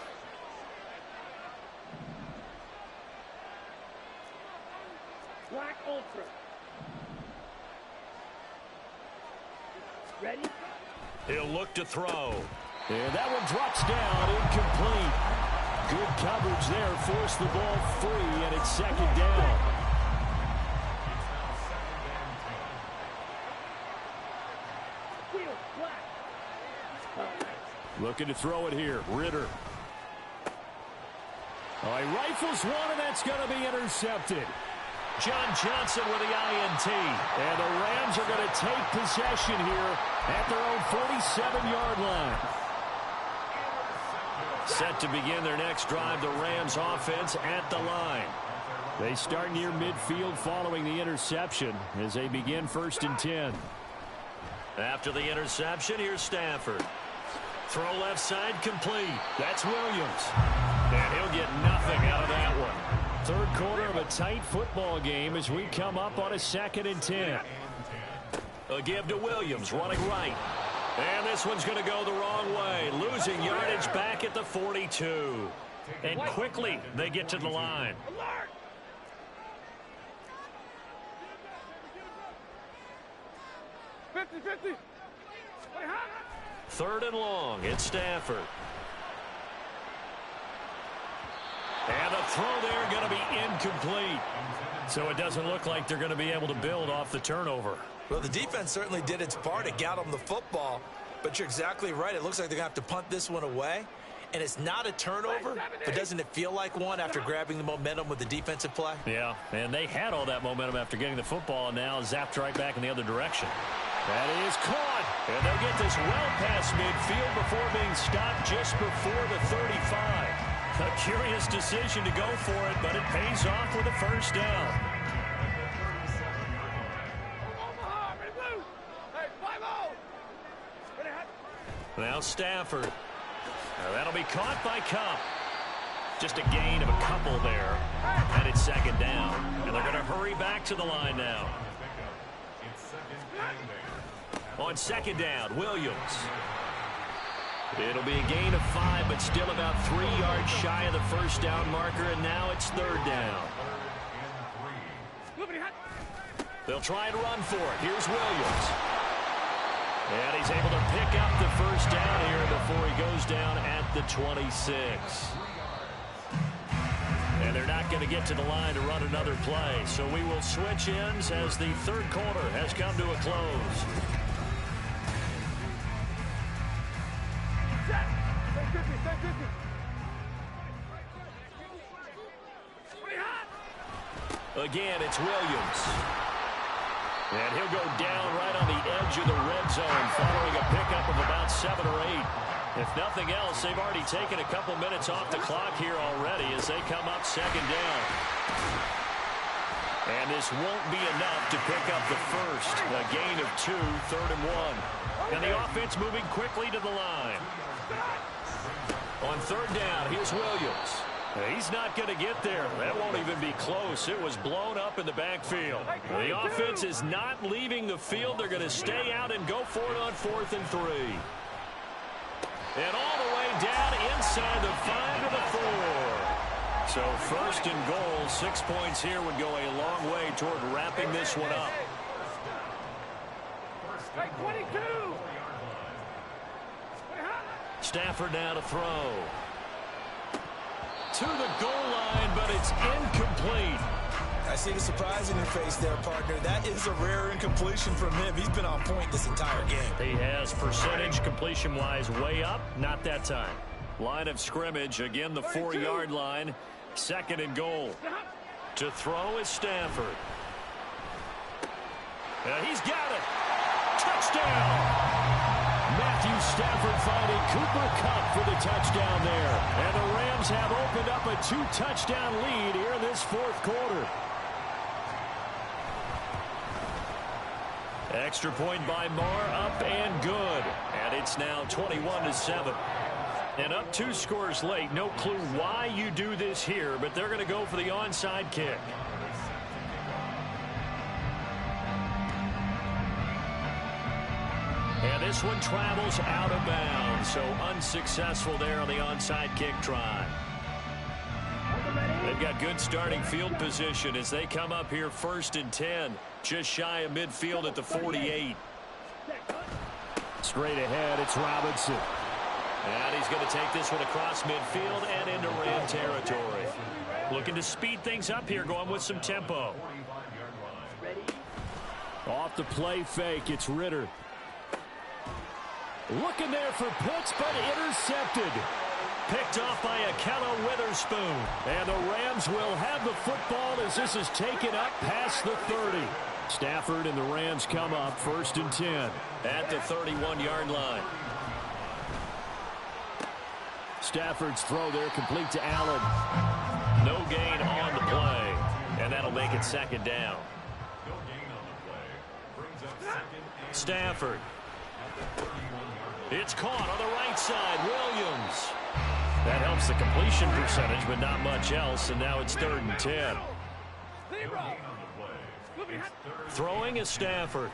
Black Ultra. Ready? He'll look to throw. And that one drops down, incomplete. Good coverage there, forced the ball free, and it's 2nd down. Looking to throw it here, Ritter. Oh, he rifles one, and that's going to be intercepted. John Johnson with the INT. And the Rams are going to take possession here at their own 47-yard line. Set to begin their next drive, the Rams offense at the line. They start near midfield following the interception as they begin 1st and 10. After the interception, here's Stafford. Throw left side complete. That's Williams. And he'll get nothing out of that one. Third quarter of a tight football game as we come up on a 2nd and 10. A give to Williams, running right. And this one's going to go the wrong way. Losing yardage back at the 42. And quickly they get to the line. 50-50. 3rd and long. It's Stafford. And the throw there going to be incomplete. So it doesn't look like they're going to be able to build off the turnover. Well, the defense certainly did its part. It got them the football. But you're exactly right. It looks like they're going to have to punt this one away. And it's not a turnover, but doesn't it feel like one after grabbing the momentum with the defensive play? Yeah, and they had all that momentum after getting the football, and now zapped right back in the other direction. That is caught, and they'll get this well past midfield before being stopped just before the 35. A curious decision to go for it, but it pays off with a first down. Now Stafford. Now that'll be caught by Cup. Just a gain of a couple there. And it's second down. And they're going to hurry back to the line now. On second down, Williams. It'll be a gain of 5, but still about 3 yards shy of the first down marker, and now it's third down. They'll try and run for it. Here's Williams. And he's able to pick up the first down here before he goes down at the 26. And they're not going to get to the line to run another play, so we will switch ends as the third quarter has come to a close. Again, it's Williams. And he'll go down right on the edge of the red zone following a pickup of about 7 or 8. If nothing else, they've already taken a couple minutes off the clock here already as they come up second down. And this won't be enough to pick up the first. A gain of 2, third and 1. And the offense moving quickly to the line. On third down, here's Williams. He's not going to get there. That won't even be close. It was blown up in the backfield. The offense is not leaving the field. They're going to stay out and go for it on 4th and 3. And all the way down inside the 5 to the 4. So first and goal, 6 points here would go a long way toward wrapping this one up. 22. Stafford now to throw. To the goal line, but it's incomplete. I see the surprise in your face there, partner. That is a rare incompletion from him. He's been on point this entire game. He has percentage completion-wise way up. Not that time. Line of scrimmage, again the 4-yard line. Second and goal. To throw is Stafford. He's got it. Touchdown. Matthew Stafford finding Cooper Kupp for the touchdown there. And the Rams have opened up a 2-touchdown lead here in this fourth quarter. Extra point by Marr, up and good. And it's now 21-7. And up 2 scores late. No clue why you do this here, but they're going to go for the onside kick. And this one travels out of bounds, so unsuccessful there on the onside kick try. They've got good starting field position as they come up here 1st and 10, just shy of midfield at the 48. Straight ahead, it's Robinson. And he's going to take this one across midfield and into Ram territory. Looking to speed things up here, going with some tempo. Off the play fake, it's Ritter. Looking there for Pitts, but intercepted. Picked off by Akello Witherspoon. And the Rams will have the football as this is taken up past the 30. Stafford and the Rams come up 1st and 10 at the 31-yard line. Stafford's throw there complete to Allen. No gain on the play. And that'll make it second down. Stafford. It's caught on the right side. Williams. That helps the completion percentage, but not much else. And now it's 3rd and 10. Throwing is Stafford.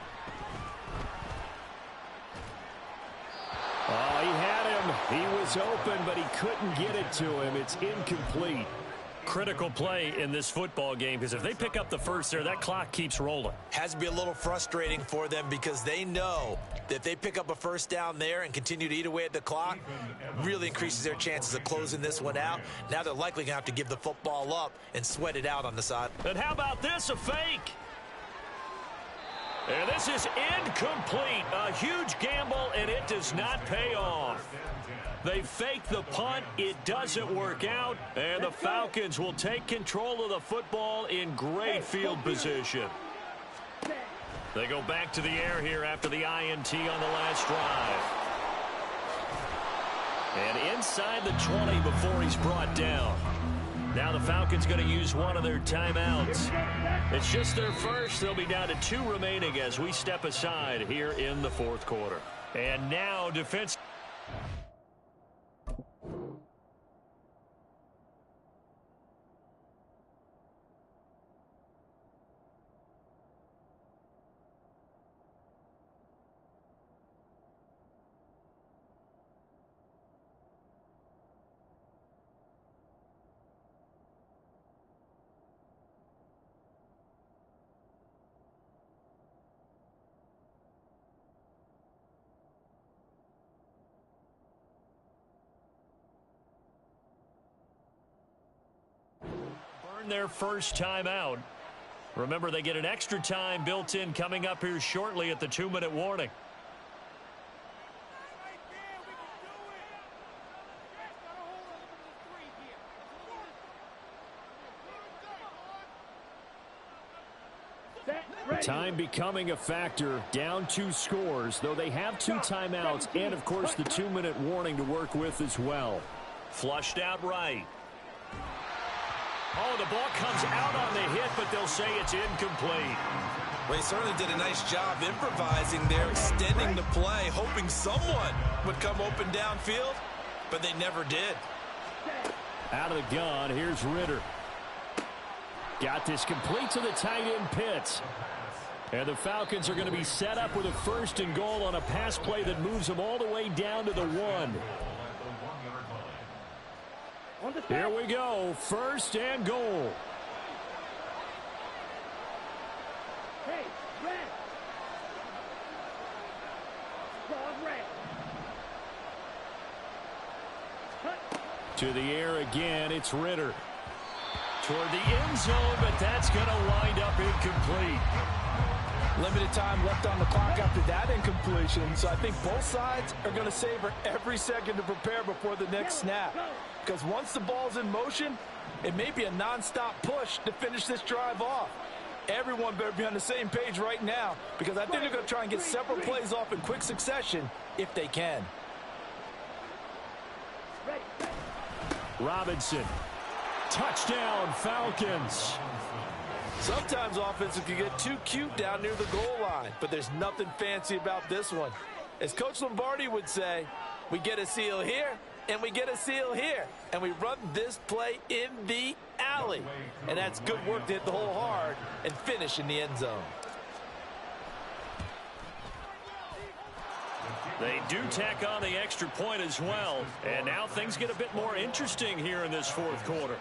Oh, he had him. He was open, but he couldn't get it to him. It's incomplete. Critical play in this football game, because if they pick up the first there, that clock keeps rolling. Has to be a little frustrating for them because they know that if they pick up a first down there and continue to eat away at the clock, really increases their chances of closing this one out. Now they're likely going to have to give the football up and sweat it out on the side. And how about this, a fake? And this is incomplete. A huge gamble, and it does not pay off. They fake the punt. It doesn't work out. And the Falcons will take control of the football in great field position. They go back to the air here after the INT on the last drive. And inside the 20 before he's brought down. Now the Falcons going to use one of their timeouts. It's just their first. They'll be down to 2 remaining as we step aside here in the fourth quarter. And now defense. Their first time out. Remember, they get an extra time built in coming up here shortly at the 2-minute warning. Time becoming a factor, down 2 scores, though they have 2 timeouts and, of course, the 2-minute warning to work with as well. Flushed out right. Oh, the ball comes out on the hit, but they'll say it's incomplete. Well, he certainly did a nice job improvising there, extending the play, hoping someone would come open downfield, but they never did. Out of the gun, here's Ritter. Got this complete to the tight end Pitts. And the Falcons are going to be set up with a 1st and goal on a pass play that moves them all the way down to the 1. Here we go, 1st and goal. Hey, red. To the air again, it's Ritter. Toward the end zone, but that's going to wind up incomplete. Limited time left on the clock after that incompletion, so I think both sides are going to savor every second to prepare before the next snap. Because once the ball's in motion, it may be a non-stop push to finish this drive off. Everyone better be on the same page right now, because I think they're going to try and get several plays off in quick succession if they can. Robinson. Touchdown, Falcons. Sometimes offenses can get too cute down near the goal line, but there's nothing fancy about this one. As Coach Lombardi would say, we get a seal here, and we get a seal here, and we run this play in the alley. And that's good work to hit the hole hard and finish in the end zone. They do tack on the extra point as well, and now things get a bit more interesting here in this fourth quarter.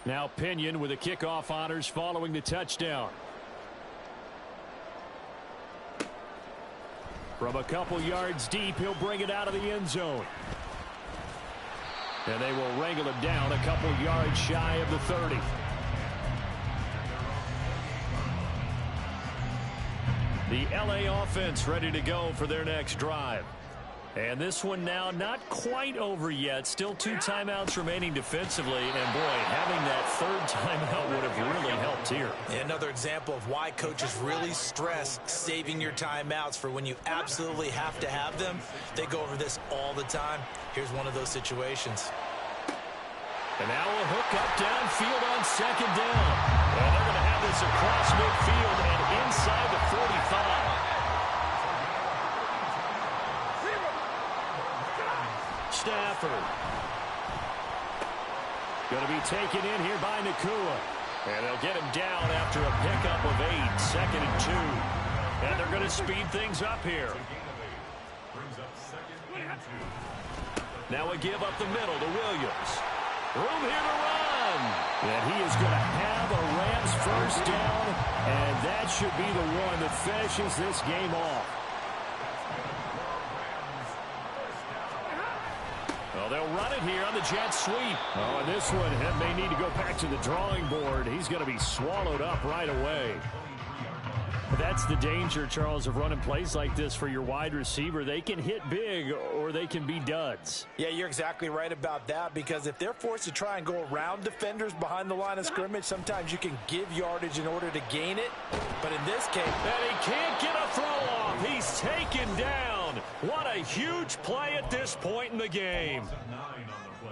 Now Pinion with the kickoff honors following the touchdown. From a couple yards deep, he'll bring it out of the end zone. And they will wrangle him down a couple yards shy of the 30. The LA offense ready to go for their next drive. And this one now not quite over yet. Still 2 timeouts remaining defensively. And, boy, having that 3rd timeout would have really helped here. Another example of why coaches really stress saving your timeouts for when you absolutely have to have them. They go over this all the time. Here's one of those situations. And now a hook up downfield on 2nd down. And they're going to have this across midfield and inside the 45. Stafford. Going to be taken in here by Nakua. And they'll get him down after a pickup of 8, 2nd and 2. And they're going to speed things up here. Now a give up the middle to Williams. Room here to run. And he is going to have a Rams 1st down. And that should be the one that finishes this game off. Well, they'll run it here on the jet sweep. Oh, and this one may need to go back to the drawing board. He's going to be swallowed up right away. That's the danger, Charles, of running plays like this for your wide receiver. They can hit big or they can be duds. Yeah, you're exactly right about that, because if they're forced to try and go around defenders behind the line of scrimmage, sometimes you can give yardage in order to gain it. But in this case... And he can't get a throw off. He's taken down. What a huge play at this point in the game.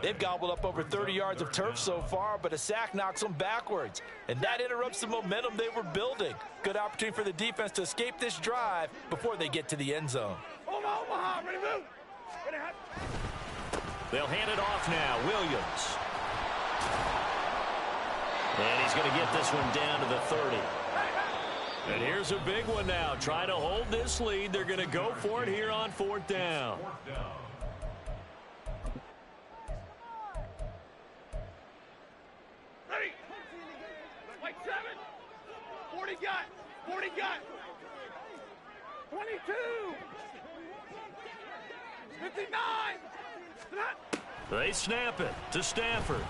They've gobbled up over 30 yards of turf so far, but a sack knocks them backwards. And that interrupts the momentum they were building. Good opportunity for the defense to escape this drive before they get to the end zone. They'll hand it off now. Williams. And he's going to get this one down to the 30. And here's a big one now. Trying to hold this lead. They're going to go for it here on 4th down. Ready? Like 7. 40 got. 40 got. 22. 59. They snap it to Stafford.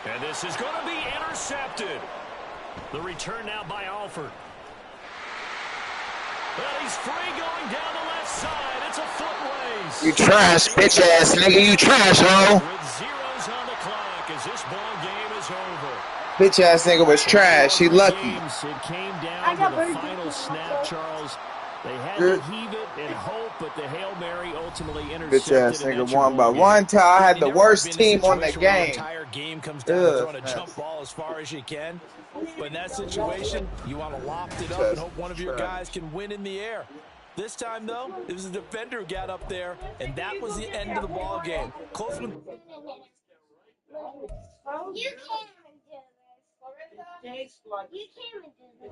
And this is going to be intercepted. The return now by Alford. Well, he's free going down the left side. It's a foot race. You trash, bitch ass nigga. You trash, ho. With zeros on the clock as this ball game is over. Bitch ass nigga was trash. He lucky. It came down to the final snap, Charles. They had to heave it and hope, but the Hail Mary ultimately intercepted. Bitch ass nigga won by one time. I had the worst team on the game. The entire game comes down to throwing a jump ball as far as you can. But in that situation, you want to loft it up and hope one of your guys can win in the air. This time, though, it was the defender who got up there, and that was the end of the ball game. Close one. You can't even do this. You can't even do this.